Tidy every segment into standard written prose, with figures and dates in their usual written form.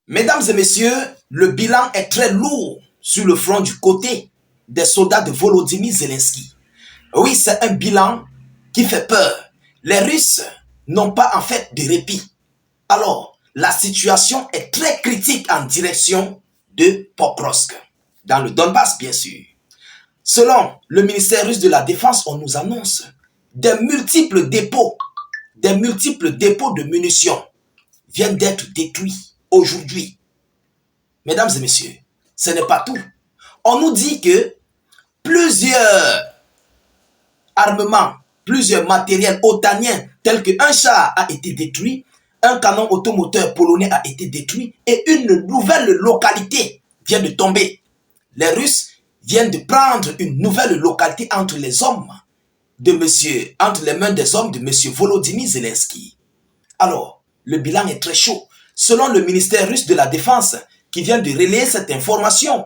Mesdames et messieurs, le bilan est très lourd sur le front du côté des soldats de Volodymyr Zelensky. Oui, c'est un bilan qui fait peur. Les Russes n'ont pas en fait de répit. Alors, la situation est très critique en direction de Pokrovsk, dans le Donbass bien sûr. Selon le ministère russe de la Défense, on nous annonce des multiples dépôts de munitions viennent d'être détruits aujourd'hui. Mesdames et messieurs, ce n'est pas tout. On nous dit que plusieurs armements, plusieurs matériels otaniens tels qu'un char a été détruit, un canon automoteur polonais a été détruit et une nouvelle localité vient de tomber. Les Russes viennent de prendre une nouvelle localité entre les mains des hommes de M. Volodymyr Zelensky. Alors, le bilan est très chaud. Selon le ministère russe de la Défense, qui vient de relayer cette information,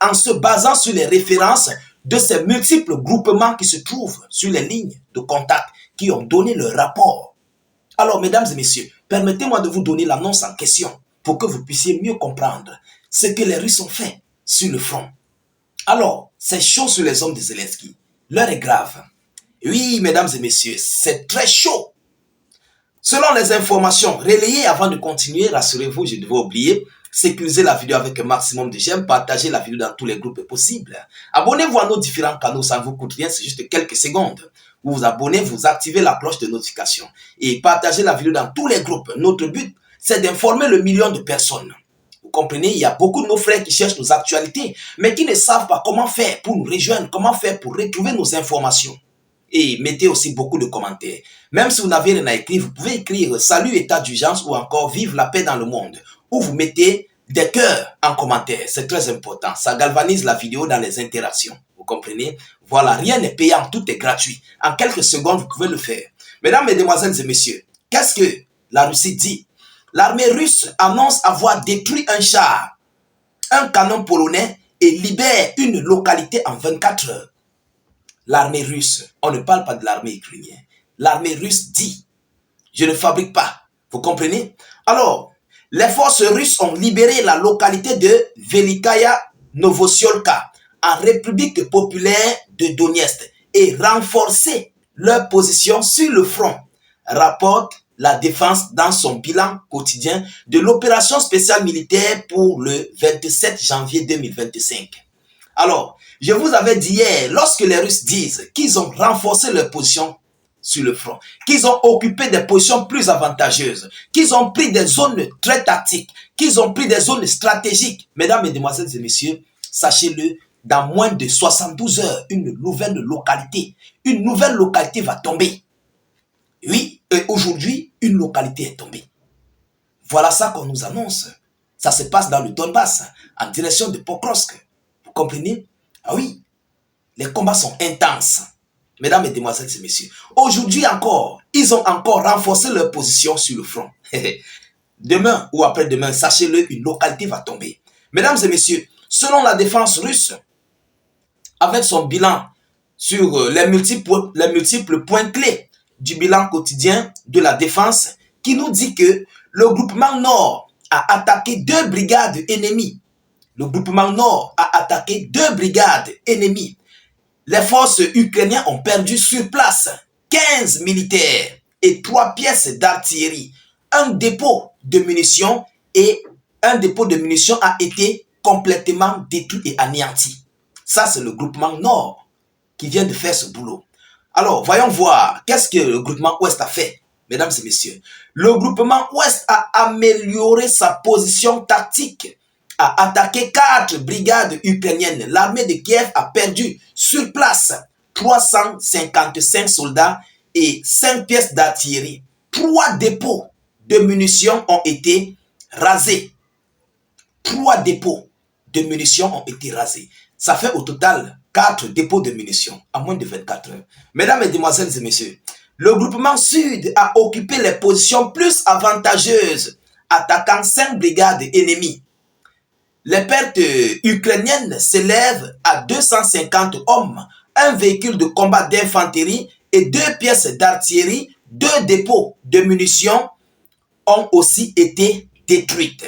en se basant sur les références de ces multiples groupements qui se trouvent sur les lignes de contact, qui ont donné leur rapport. Alors, mesdames et messieurs, permettez-moi de vous donner l'annonce en question pour que vous puissiez mieux comprendre ce que les Russes ont fait sur le front. Alors, c'est chaud sur les hommes de Zelensky. L'heure est grave. Oui, mesdames et messieurs, c'est très chaud. Selon les informations relayées avant de continuer, rassurez-vous, je devais oublier, sécurisez la vidéo avec un maximum de j'aime, partagez la vidéo dans tous les groupes possibles. Abonnez-vous à nos différents canaux, ça ne vous coûte rien, c'est juste quelques secondes. Vous vous abonnez, vous activez la cloche de notification et partagez la vidéo dans tous les groupes. Notre but, c'est d'informer le million de personnes. Vous comprenez, il y a beaucoup de nos frères qui cherchent nos actualités, mais qui ne savent pas comment faire pour nous rejoindre, comment faire pour retrouver nos informations. Et mettez aussi beaucoup de commentaires. Même si vous n'avez rien à écrire, vous pouvez écrire salut état d'urgence ou encore vive la paix dans le monde. Ou vous mettez des cœurs en commentaire. C'est très important. Ça galvanise la vidéo dans les interactions. Vous comprenez? Voilà, rien n'est payant, tout est gratuit. En quelques secondes, vous pouvez le faire. Mesdames, mesdemoiselles et messieurs, qu'est-ce que la Russie dit? L'armée russe annonce avoir détruit un char, un canon polonais et libère une localité en 24 heures. L'armée russe, on ne parle pas de l'armée ukrainienne. L'armée russe dit, je ne fabrique pas. Vous comprenez? Alors, les forces russes ont libéré la localité de Velikaya Novosiolka en République populaire de Donetsk et renforcé leur position sur le front, rapporte la défense dans son bilan quotidien de l'opération spéciale militaire pour le 27 janvier 2025. Alors, je vous avais dit hier, lorsque les Russes disent qu'ils ont renforcé leur position sur le front, qu'ils ont occupé des positions plus avantageuses, qu'ils ont pris des zones très tactiques, qu'ils ont pris des zones stratégiques, mesdames, mesdemoiselles et messieurs, sachez-le, dans moins de 72 heures, une nouvelle localité va tomber. Oui, et aujourd'hui, une localité est tombée. Voilà ça qu'on nous annonce. Ça se passe dans le Donbass, en direction de Pokrovsk. Vous comprenez? Ah oui, les combats sont intenses. Mesdames, mesdemoiselles et messieurs, aujourd'hui encore, ils ont encore renforcé leur position sur le front. Demain ou après-demain, sachez-le, une localité va tomber. Mesdames et messieurs, selon la défense russe, avec son bilan sur les multiples points clés du bilan quotidien de la défense, qui nous dit que le groupement Nord a attaqué 2 brigades ennemies. Le groupement Nord a attaqué 2 brigades ennemies. Les forces ukrainiennes ont perdu sur place 15 militaires et 3 pièces d'artillerie. Un dépôt de munitions a été complètement détruit et anéanti. Ça, c'est le groupement Nord qui vient de faire ce boulot. Alors, voyons voir qu'est-ce que le groupement Ouest a fait, mesdames et messieurs. Le groupement Ouest a amélioré sa position tactique, a attaqué 4 brigades ukrainiennes. L'armée de Kiev a perdu sur place 355 soldats et 5 pièces d'artillerie. 3 dépôts de munitions ont été rasés. 3 dépôts de munitions ont été rasés. Ça fait au total 4 dépôts de munitions en moins de 24 heures. Mesdames, mesdemoiselles et messieurs, le groupement Sud a occupé les positions plus avantageuses, attaquant 5 brigades ennemies. Les pertes ukrainiennes s'élèvent à 250 hommes, un véhicule de combat d'infanterie et 2 pièces d'artillerie. 2 dépôts de munitions ont aussi été détruites.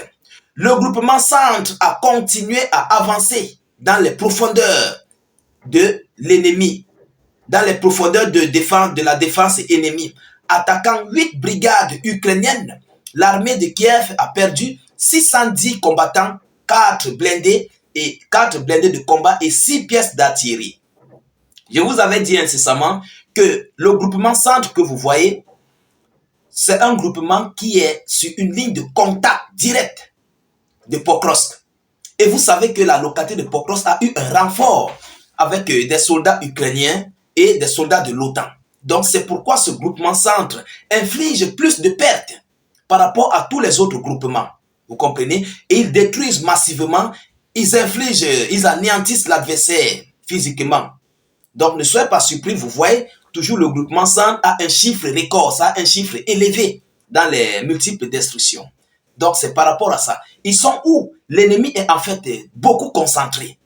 le groupement Centre a continué à avancer dans les profondeurs de l'ennemi, dans les profondeurs de la défense ennemie. Attaquant 8 brigades ukrainiennes, l'armée de Kiev a perdu 610 combattants, 4 blindés de combat et 6 pièces d'artillerie. Je vous avais dit incessamment que le groupement Centre que vous voyez, c'est un groupement qui est sur une ligne de contact direct de Pokrovsk. Et vous savez que la localité de Pokrovsk a eu un renfort avec des soldats ukrainiens et des soldats de l'OTAN. Donc c'est pourquoi ce groupement Centre inflige plus de pertes par rapport à tous les autres groupements. Vous comprenez? Et ils détruisent massivement, ils anéantissent l'adversaire physiquement. Donc ne soyez pas surpris, vous voyez, toujours le groupement Centre a un chiffre record, ça a un chiffre élevé dans les multiples destructions. Donc c'est par rapport à ça. Ils sont où? L'ennemi est en fait beaucoup concentré.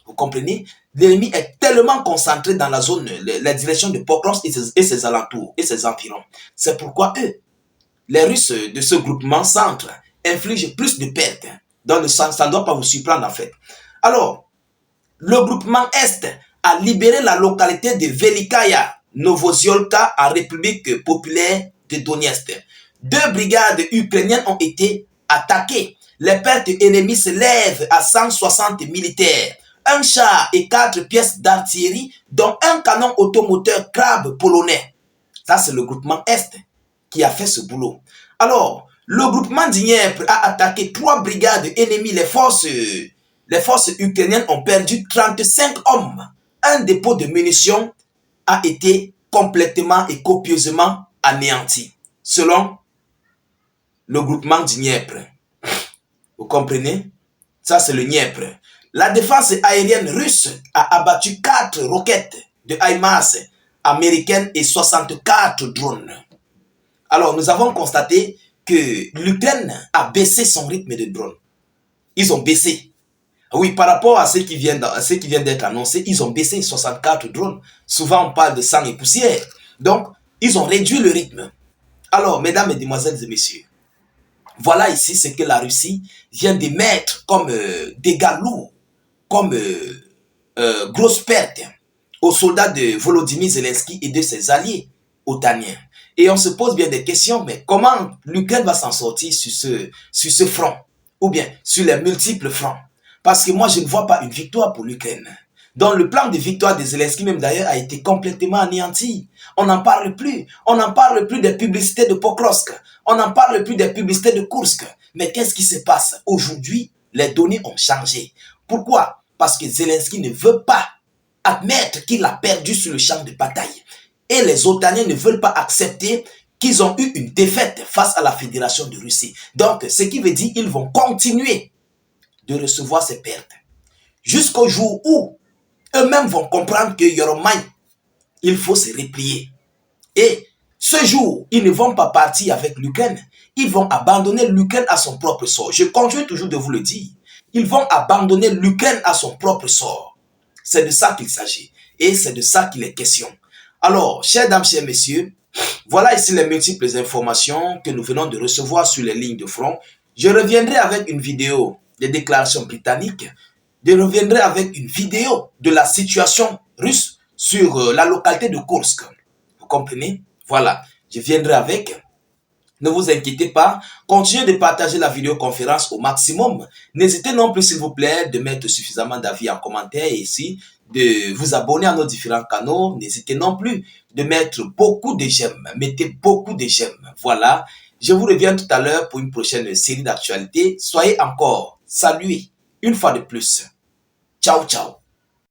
Vous comprenez? L'ennemi est tellement concentré dans la zone, la direction de Pokrovsk et ses alentours, et ses environs. C'est pourquoi eux, les Russes de ce groupement Centre, infligent plus de pertes. Donc ça ne doit pas vous surprendre en fait. Alors, le groupement Est a libéré la localité de Velikaya, Novoziolka en République populaire de Donetsk. 2 brigades ukrainiennes ont été attaquées. Les pertes ennemies s'élèvent à 160 militaires, un char et 4 pièces d'artillerie, dont un canon automoteur Krab polonais. Ça, c'est le groupement Est qui a fait ce boulot. Alors, le groupement Dniepr a attaqué 3 brigades ennemies. Les forces ukrainiennes ont perdu 35 hommes. Un dépôt de munitions a été complètement et copieusement anéanti, selon le groupement Dniepr. Vous comprenez? Ça, c'est le Dniepr. La défense aérienne russe a abattu 4 roquettes de HIMARS américaines et 64 drones. Alors, nous avons constaté que l'Ukraine a baissé son rythme de drones. Ils ont baissé. Oui, par rapport à ce qui vient d'être annoncé, ils ont baissé 64 drones. Souvent, on parle de sang et poussière. Donc, ils ont réduit le rythme. Alors, mesdames, mesdemoiselles et messieurs, voilà ici ce que la Russie vient de mettre comme dégâts lourds, comme grosses pertes aux soldats de Volodymyr Zelensky et de ses alliés otaniens. Et on se pose bien des questions, mais comment l'Ukraine va s'en sortir sur ce front, ou bien sur les multiples fronts? Parce que moi, je ne vois pas une victoire pour l'Ukraine. Donc le plan de victoire de Zelensky même d'ailleurs a été complètement anéanti. On n'en parle plus. On n'en parle plus des publicités de Pokrovsk. On n'en parle plus des publicités de Kursk. Mais qu'est-ce qui se passe? Aujourd'hui, les données ont changé. Pourquoi? Parce que Zelensky ne veut pas admettre qu'il a perdu sur le champ de bataille. Et les Otaniens ne veulent pas accepter qu'ils ont eu une défaite face à la Fédération de Russie. Donc, ce qui veut dire qu'ils vont continuer de recevoir ces pertes. Jusqu'au jour où eux-mêmes vont comprendre que Yoromai, il faut se replier. Et ce jour, ils ne vont pas partir avec l'Ukraine. Ils vont abandonner l'Ukraine à son propre sort. Je continue toujours de vous le dire. Ils vont abandonner l'Ukraine à son propre sort. C'est de ça qu'il s'agit. Et c'est de ça qu'il est question. Alors, chers dames, chers messieurs, voilà ici les multiples informations que nous venons de recevoir sur les lignes de front. Je reviendrai avec une vidéo des déclarations britanniques. Je reviendrai avec une vidéo de la situation russe sur la localité de Kursk. Vous comprenez? Voilà, je viendrai avec. Ne vous inquiétez pas, continuez de partager la vidéoconférence au maximum. N'hésitez non plus, s'il vous plaît, de mettre suffisamment d'avis en commentaire et ici, de vous abonner à nos différents canaux. N'hésitez non plus de mettre beaucoup de j'aime. Mettez beaucoup de j'aime. Voilà, je vous reviens tout à l'heure pour une prochaine série d'actualités. Soyez encore salués une fois de plus. Ciao, ciao.